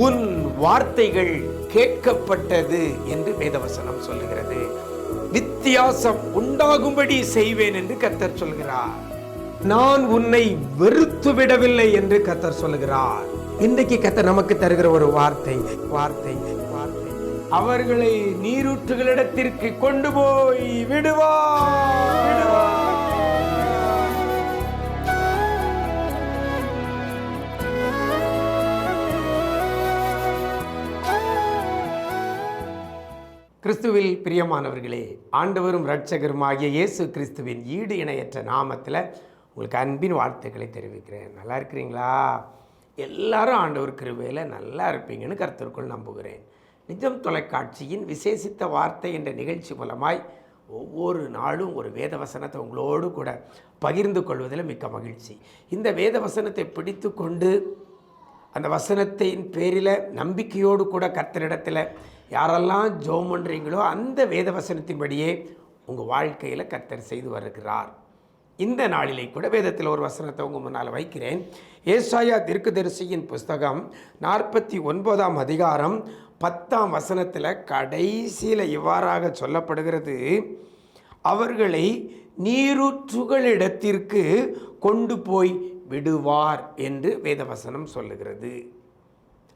உன் வார்த்தைகள் கேட்கப்பட்டது என்று வேதவசனம் சொல்லுகிறது. வித்தியாசம் உண்டாகும்படி செய்வேன் என்று கர்த்தர் சொல்கிறார். நான் உன்னை வெறுத்து விடவில்லை என்று கர்த்தர் சொல்லுகிறார். இன்றைக்கு கர்த்தர் நமக்கு தருகிற ஒரு வார்த்தை வார்த்தை வார்த்தை அவர்களை நீரூற்றுகளிடத்திற்கு கொண்டு போய் விடுவார். கிறிஸ்துவில் பிரியமானவர்களே, ஆண்டவரும் இரட்சகருமாகிய இயேசு கிறிஸ்துவின் ஈடு இணையற்ற நாமத்தில் உங்களுக்கு அன்பின் வாழ்த்துக்களை தெரிவிக்கிறேன். நல்லா இருக்கிறீங்களா? எல்லாரும் ஆண்டவர் கிருபையில் நல்லா இருப்பீங்கன்னு கர்த்தருக்குள் நம்புகிறேன். நிஜம் தொலைக்காட்சியின் விசேஷித்த வார்த்தை என்ற நிகழ்ச்சி மூலமாய் ஒவ்வொரு நாளும் ஒரு வேதவசனத்தை உங்களோடு கூட பகிர்ந்து கொள்வதில் மிக்க மகிழ்ச்சி. இந்த வேதவசனத்தை பிடித்து கொண்டு அந்த வசனத்தின் பேரில் நம்பிக்கையோடு கூட கர்த்தரிடத்தில் யாரெல்லாம் ஜெபம் பண்ணுறீங்களோ அந்த வேத வசனத்தின்படியே உங்கள் வாழ்க்கையில் கர்த்தர் செய்து வருகிறார். இந்த நாளிலே கூட வேதத்தில் ஒரு வசனத்தை உங்கள் முன்னால் வைக்கிறேன். ஏசாயா தீர்க்கதரிசியின் புஸ்தகம் 49ஆம் அதிகாரம் 10ஆம் வசனத்தில் கடைசியில் இவ்வாறாக சொல்லப்படுகிறது: அவர்களை நீரூற்றுகளிடத்திற்கு கொண்டு போய் விடுவார் என்று வேதவசனம் சொல்லுகிறது.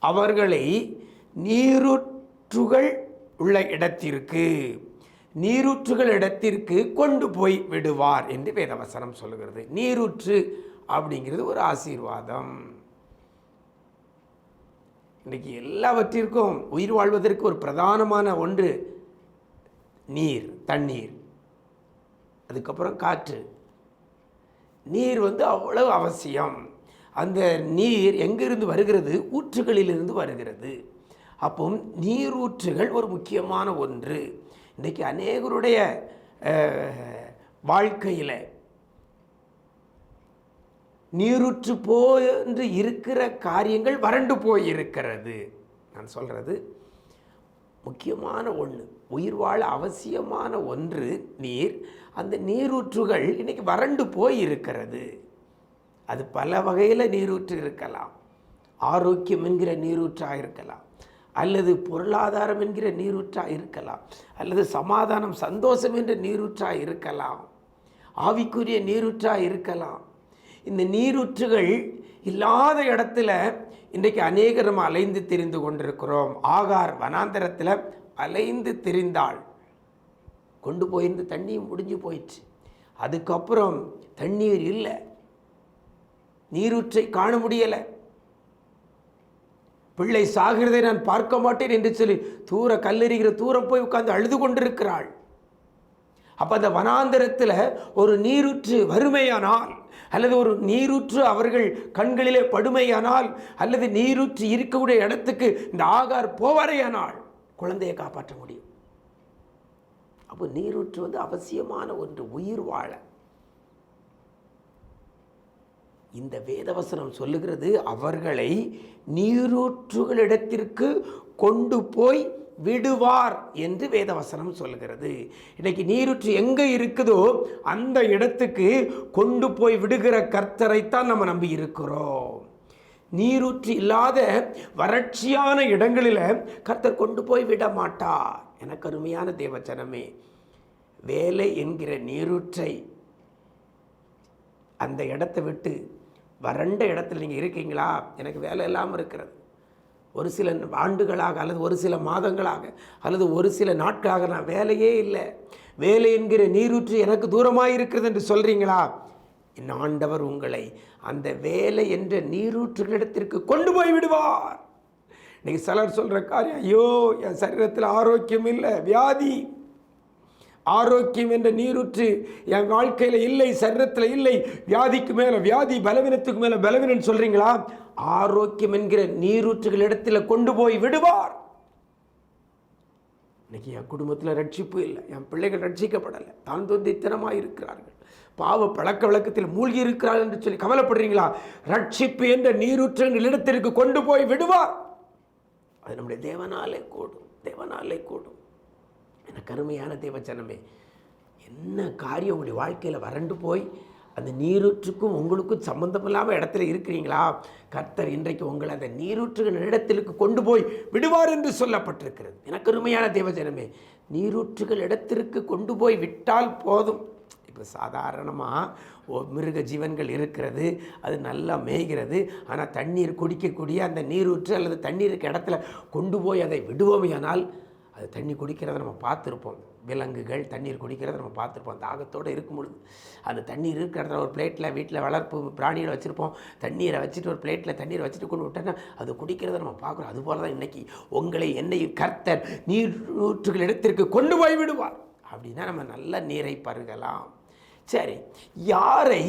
அவர்களை நீரூற்றுகள் உள்ள இடத்திற்கு கொண்டு போய் விடுவார் என்று வேதவசனம் சொல்லுகிறது. நீரூற்று அப்படிங்கிறது ஒரு ஆசீர்வாதம். இன்றைக்கி எல்லாவற்றிற்கும் உயிர் வாழ்வதற்கு ஒரு பிரதானமான ஒன்று நீர், தண்ணீர், அதுக்கப்புறம் காற்று. நீர் அவ்வளவு அவசியம். அந்த நீர் எங்கிருந்து வருகிறது? ஊற்றுகளிலிருந்து வருகிறது. அப்போ நீரூற்றுகள் ஒரு முக்கியமான ஒன்று. இன்றைக்கி அநேகருடைய வாழ்க்கையில் நீரூற்று போன்று இருக்கிற காரியங்கள் வறண்டு போய் இருக்கிறது. நான் சொல்கிறது முக்கியமான ஒன்று, உயிர் வாழ அவசியமான ஒன்று நீர். அந்த நீரூற்றுகள் இன்றைக்கி வறண்டு போய் இருக்கிறது. அது பல வகையில் நீரூற்று இருக்கலாம். ஆரோக்கியம் என்கிற நீரூற்றாக இருக்கலாம், அல்லது பொருளாதாரம் என்கிற நீரூற்றாக இருக்கலாம், அல்லது சமாதானம், சந்தோஷம் என்ற நீரூற்றாக இருக்கலாம், ஆவிக்குரிய நீரூற்றாக இருக்கலாம். இந்த நீரூற்றுகள் இல்லாத இடத்துல இன்றைக்கு அநேகர் நம்ம அலைந்து திரிந்து கொண்டிருக்கிறோம். ஆகார் வனாந்தரத்தில் அலைந்து திரிந்தாள். கொண்டு போயிருந்து தண்ணியும் முடிஞ்சு போயிடுச்சு. அதுக்கப்புறம் தண்ணீர் இல்லை, நீரூற்றை காண முடியலை. பிள்ளை சாகிறதை நான் பார்க்க மாட்டேன் என்று சொல்லி கல்லெறிகிற தூரம் போய் உட்கார்ந்து அழுது கொண்டிருக்கிறாள். அப்போ அந்த வனாந்தரத்தில் ஒரு நீரூற்று வறுமையானால், அல்லது ஒரு நீரூற்று அவர்கள் கண்களிலே படுமையானால், அல்லது நீரூற்று இருக்கக்கூடிய இடத்துக்கு இந்த ஆகார் போவாரையானால் குழந்தையை காப்பாற்ற முடியும். அப்போ நீரூற்று அவசியமான ஒன்று உயிர் வாழ. இந்த வேதவசனம் சொல்லுகிறது, அவர்களை நீரூற்றுகளிடத்திற்கு கொண்டு போய் விடுவார் என்று வேதவசனம் சொல்லுகிறது. இன்னைக்கு நீரூற்று எங்கே இருக்குதோ அந்த இடத்துக்கு கொண்டு போய் விடுகிற கர்த்தரைத்தான் நம்ம நம்பி இருக்கிறோம். நீரூற்று இல்லாத வறட்சியான இடங்களில் கர்த்தர் கொண்டு போய் விட மாட்டார். எனக்கு அருமையான தேவஜனமே, வேலை என்கிற நீரூற்றை அந்த இடத்தை விட்டு வறண்ட இடத்துல நீங்கள் இருக்கீங்களா? எனக்கு வேலை இல்லாமல் இருக்கிறது, ஒரு சில ஆண்டுகளாக, அல்லது ஒரு சில மாதங்களாக, அல்லது ஒரு சில நாட்களாக நான் வேலையே இல்லை, வேலை என்கிற நீரூற்று எனக்கு தூரமாக இருக்கிறது என்று சொல்கிறீங்களா? என் ஆண்டவர் உங்களை அந்த வேலை என்ற நீரூற்றுகளிடத்திற்கு கொண்டு போய் விடுவார். இன்னைக்கு சிலர் சொல்கிற காரியம், ஐயோ என் சரீரத்தில் ஆரோக்கியம் இல்லை, வியாதி. ஆரோக்கியம் என்ற நீரூற்று என் வாழ்க்கையில் இல்லை, சரீரத்தில் இல்லை, வியாதிக்கு மேலே வியாதி, பலவீனத்துக்கு மேலே பலவீனம் சொல்கிறீங்களா? ஆரோக்கியம் என்கிற நீரூற்றுகள் இடத்துல கொண்டு போய் விடுவார். இன்னைக்கு என் குடும்பத்தில் ரட்சிப்பு இல்லை, என் பிள்ளைகள் ரட்சிக்கப்படலை, தான் தொந்தித்தனமாக இருக்கிறார்கள், பாவ பழக்க வழக்கத்தில் மூழ்கி இருக்கிறார்கள் என்று சொல்லி கவலைப்படுறீங்களா? ரட்சிப்பு என்ற நீரூற்றுகள் இடத்திற்கு கொண்டு போய் விடுவார். அது நம்முடைய தேவனாலே கூடும். தேவனாலே கூடும். எனக்கு அருமையான தேவஜனமே, என்ன காரியம் உங்களுடைய வாழ்க்கையில் வறண்டு போய் அந்த நீரூற்றுக்கும் உங்களுக்கும் சம்பந்தம் இல்லாமல் இடத்துல இருக்கிறீங்களா? கர்த்தர் இன்றைக்கு உங்களை அந்த நீரூற்றுகள் இடத்திற்கு கொண்டு போய் விடுவார் என்று சொல்லப்பட்டிருக்கிறது. எனக்கு அருமையான தேவஜனமே, நீரூற்றுகள் இடத்திற்கு கொண்டு போய் விட்டால் போதும். இப்போ சாதாரணமாக மிருக ஜீவன்கள் இருக்கிறது, அது நல்லா மேய்கிறது. ஆனால் தண்ணீர் குடிக்கக்கூடிய அந்த நீரூற்று அல்லது தண்ணீருக்கு இடத்துல கொண்டு போய் அதை விடுவோமையானால் அது தண்ணி குடிக்கிறத நம்ம பார்த்துருப்போம். விலங்குகள் தண்ணீர் குடிக்கிறத நம்ம பார்த்துருப்போம். தாகத்தோடு இருக்கும் பொழுது அந்த தண்ணீர் இருக்கிற இடத்துல ஒரு பிளேட்டில் வீட்டில் வளர்ப்பு பிராணிகளை வச்சுருப்போம். தண்ணீரை வச்சுட்டு ஒரு பிளேட்டில் தண்ணீரை வச்சுட்டு கொண்டு விட்டோன்னா அது குடிக்கிறத நம்ம பார்க்குறோம். அதுபோல் தான் இன்றைக்கி உங்களை என்னையும் கர்த்தர் நீரூற்றுகள் இடத்திற்கு கொண்டு போய் விடுவார். அப்படின்னா நம்ம நல்ல நீரை பருகலாம். சரி, யாரை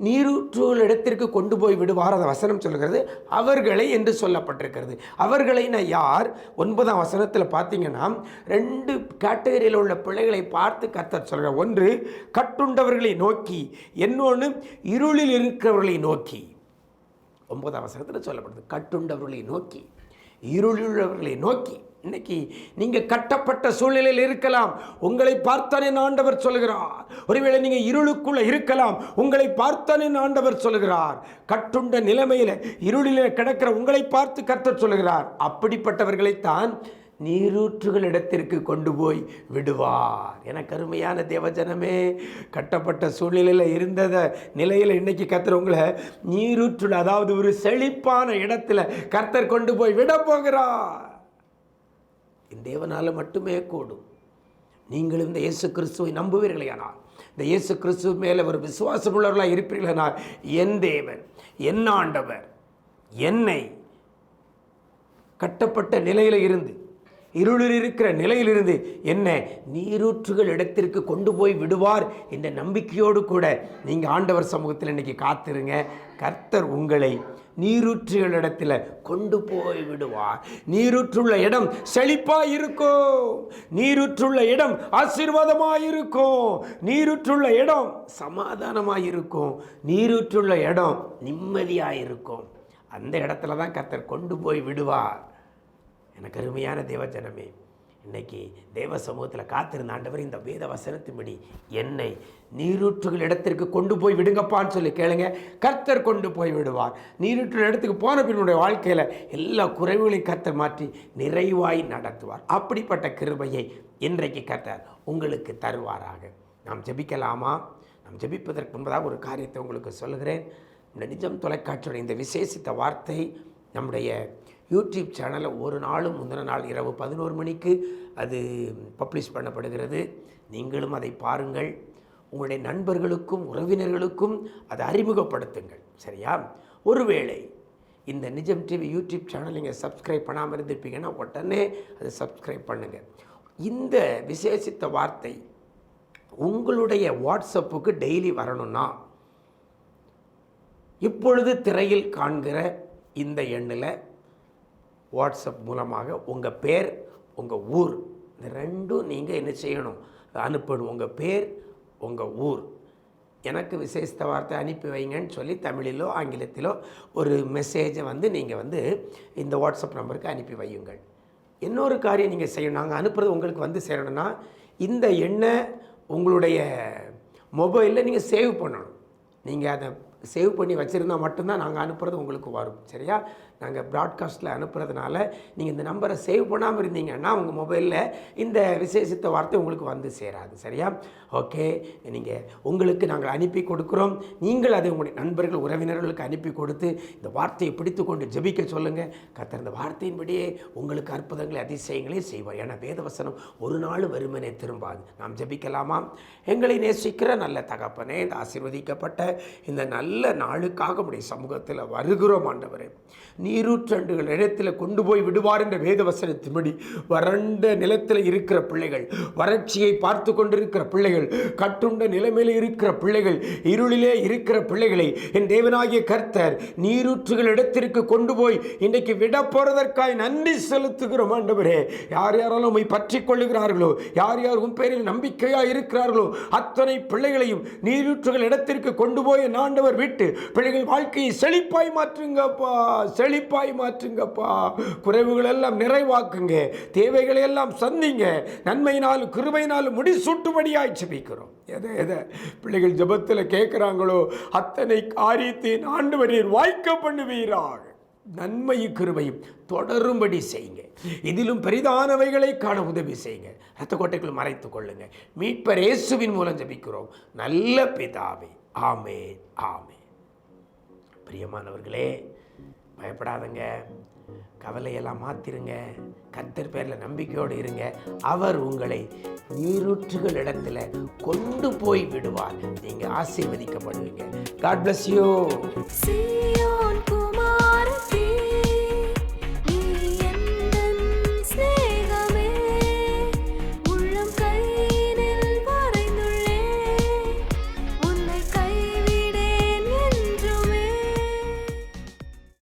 நீரூற்றுகள் இடத்திற்கு கொண்டு போய் விடுவார்? அந்த வசனம் சொல்கிறது அவர்களை என்று சொல்லப்பட்டிருக்கிறது. அவர்களைனா யார்? 9ஆம் வசனத்தில் பார்த்தீங்கன்னா 2 கேட்டகரியில் உள்ள பிள்ளைகளை பார்த்து கர்த்தர் சொல்கிறார். ஒன்று கட்டுண்டவர்களை நோக்கி, இன்னொன்று இருளில் இருக்கிறவர்களை நோக்கி. 9ஆம் வசனத்தில் சொல்லப்படுது கட்டுண்டவர்களை நோக்கி, இருளுள்ளவர்களை நோக்கி. இன்னைக்கு நீங்கள் கட்டப்பட்ட சூழ்நிலையில் இருக்கலாம், உங்களை பார்த்தானே ஆண்டவர் சொல்கிறார். ஒருவேளை நீங்கள் இருளுக்குள்ளே இருக்கலாம், உங்களை பார்த்தானே ஆண்டவர் சொல்கிறார். கட்டுண்ட நிலைமையில் இருளில் கிடக்கிற உங்களை பார்த்து கர்த்தர் சொல்கிறார். அப்படிப்பட்டவர்களைத்தான் நீரூற்றுகள் இடத்திற்கு கொண்டு போய் விடுவார். எனக்கு அருமையான தேவஜனமே, கட்டப்பட்ட சூழ்நிலையில் இருந்த நிலையில் இன்னைக்கு கர்த்தர் உங்களை நீரூற்றுல, அதாவது ஒரு செழிப்பான இடத்துல கர்த்தர் கொண்டு போய் விட போகிறார். தேவனால் மட்டுமே கூடும். நீங்களும் இந்த இயேசு கிறிஸ்துவை நம்புவீர்களானால், இந்த இயேசு கிறிஸ்துவ மேலே ஒரு விசுவாசம் உள்ளவர்களாக இருப்பீர்களானால், என் தேவன், என் ஆண்டவர் என்னை கட்டப்பட்ட நிலையில் இருந்து, இருளில் இருக்கிற நிலையிலிருந்து என்ன நீரூற்றுகள் இடத்திற்கு கொண்டு போய் விடுவார் என்ற நம்பிக்கையோடு கூட நீங்கள் ஆண்டவர் சமூகத்தில் இன்றைக்கி காத்திருங்க. கர்த்தர் உங்களை நீரூற்றுகள் இடத்துல கொண்டு போய் விடுவார். நீரூற்றுள்ள இடம் செழிப்பாக இருக்கும், நீரூற்றுள்ள இடம் ஆசீர்வாதமாக இருக்கும், நீரூற்றுள்ள இடம் சமாதானமாக இருக்கும், நீரூற்றுள்ள இடம் நிம்மதியாக இருக்கும். அந்த இடத்துல தான் கர்த்தர் கொண்டு போய் விடுவார். எனக்கு அருமையான தேவஜனமே, இன்னைக்கு தேவ சமூகத்தில் காத்திருந்த ஆண்டவர் இந்த வேத வசனத்தின்படி என்னை நீரூற்றுகள் இடத்திற்கு கொண்டு போய் விடுங்கப்பான்னு சொல்லி கேளுங்க. கர்த்தர் கொண்டு போய் விடுவார். நீரூற்றுகள் இடத்துக்கு போன பின்னுடைய வாழ்க்கையில் எல்லா குறைவுகளையும் கர்த்தர் மாற்றி நிறைவாய் நடத்துவார். அப்படிப்பட்ட கிருபையை இன்றைக்கு கர்த்தர் உங்களுக்கு தருவாராக. நாம் ஜெபிக்கலாமா? நாம் ஜெபிப்பதற்கு முன்பதாக ஒரு காரியத்தை உங்களுக்கு சொல்லுகிறேன். இந்த நிஜம் தொலைக்காட்சியோட இந்த விசேஷித்த வார்த்தை நம்முடைய யூடியூப் சேனலில் ஒரு நாளும் முந்தின நாள் இரவு 11 மணிக்கு அது பப்ளிஷ் பண்ணப்படுகிறது. நீங்களும் அதை பாருங்கள். உங்களுடைய நண்பர்களுக்கும் உறவினர்களுக்கும் அதை அறிமுகப்படுத்துங்கள். சரியா? ஒருவேளை இந்த நிஜம் டிவி யூடியூப் சேனல் நீங்கள் சப்ஸ்கிரைப் பண்ணாமல் இருந்திருப்பீங்கன்னா உடனே அதை சப்ஸ்கிரைப் பண்ணுங்கள். இந்த விசேஷித்த வார்த்தை உங்களுடைய வாட்ஸ்அப்புக்கு டெய்லி வரணும்னா இப்பொழுது திரையில் காண்கிற இந்த எண்ணில் வாட்ஸ்அப் மூலமாக உங்கள் பேர், உங்கள் ஊர், இந்த ரெண்டும் நீங்கள் என்ன செய்யணும்? அனுப்பணும். உங்கள் பேர், உங்கள் ஊர். எனக்கு விசேஷ வார்த்தை அனுப்பி வைங்கன்னு சொல்லி தமிழிலோ ஆங்கிலத்திலோ ஒரு மெசேஜை நீங்கள் இந்த வாட்ஸ்அப் நம்பருக்கு அனுப்பி வையுங்கள். இன்னொரு காரியம் நீங்கள் செய்யணும். நாங்கள் அனுப்புறது உங்களுக்கு சேரணும்னா இந்த எண்ணை உங்களுடைய மொபைலில் நீங்கள் சேவ் பண்ணணும். நீங்கள் அதை சேவ் பண்ணி வச்சுருந்தால் மட்டும்தான் நாங்கள் அனுப்புறது உங்களுக்கு வரும். சரியா? நாங்கள் ப்ராட்காஸ்ட்டில் அனுப்புறதுனால நீங்கள் இந்த நம்பரை சேவ் பண்ணாமல் இருந்தீங்கன்னா உங்கள் மொபைலில் இந்த விசேஷித்த வார்த்தை உங்களுக்கு சேராது. சரியா? ஓகே, நீங்கள் உங்களுக்கு நாங்கள் அனுப்பி கொடுக்குறோம். நீங்கள் அதை உங்களுடைய நண்பர்கள் உறவினர்களுக்கு அனுப்பி கொடுத்து இந்த வார்த்தையை பிடித்து கொண்டு ஜெபிக்க சொல்லுங்கள். கர்த்தர் இந்த வார்த்தையின்படியே உங்களுக்கு அற்புதங்களை அதிசயங்களையும் செய்வார். ஏன்னா வேதவசனம் ஒரு நாள் வெறுமனே திரும்பாது. நாம் ஜெபிக்கலாமா? எங்களை நேசிக்கிற நல்ல தகப்பனே, இந்த ஆசீர்வதிக்கப்பட்ட இந்த நல்ல நாளுக்காக உடைய சமூகத்தில் வருகிறோம். ஆண்டவரே, நீரூற்றண்டுகள் இடத்தில் கொண்டு போய் விடுவார் என்ற வேதவசனத்தின்படி வறண்ட நிலத்தில் இருக்கிற பிள்ளைகள், வறட்சியை பார்த்து கொண்டிருக்கிற பிள்ளைகள், கட்டுண்ட நிலைமையில் இருக்கிற பிள்ளைகள், இருளிலே இருக்கிற பிள்ளைகளை என் தேவனாகிய கர்த்தர் நீரூற்றுகள் இடத்திற்கு கொண்டு போய் இன்றைக்கு விட போறதற்காய் நன்றி செலுத்துகிறோம். ஆண்டவரே, யார் யாராலும் உம்மை பற்றி கொள்ளுகிறார்களோ, யார் யார் உன் பேரில் நம்பிக்கையாக இருக்கிறார்களோ அத்தனை பிள்ளைகளையும் நீரூற்றுகள் இடத்திற்கு கொண்டு போய் ஆண்டவர் விட்டு பிள்ளைகள் வாழ்க்கையை செழிப்பாய் மாற்றுங்கப்பா, செழிப்பாய் மாற்றுங்கப்பா. குறைவுகள் எல்லாம் நிறைவாக்குங்க, தேவைகளை எல்லாம் சந்திங்க. நன்மையினாலும் கிருபையினாலும் முடிசூட்டும்படியாய் ஜெபிக்கிறோம். எதை பிள்ளைகள் ஜெபத்தில் கேட்குறாங்களோ அத்தனை காரியத்தின் ஆண்டவர் நீர் வாய்க்க பண்ணுவீராக. நன்மையும் கிருபையும் தொடரும்படி செய்யுங்க. இதிலும் பெரிதானவைகளை காண உதவி செய்யுங்க. இரத்த கோட்டைக்குள் மறைத்து கொள்ளுங்க. மீட்பர் இயேசுவின் மூலம் ஜெபிக்கிறோம் நல்ல பிதாவே, ஆமென், ஆமென். பிரியமானவர்களே, பயப்படாதங்க, கவலையெல்லாம் மாற்றிருங்க. கர்த்தர் பேரில் நம்பிக்கையோடு இருங்க. அவர் உங்களை நீரூற்றுகள் இடத்துல கொண்டு போய் விடுவார். நீங்கள் ஆசீர்வதிக்கப்படுவீங்க. God bless you.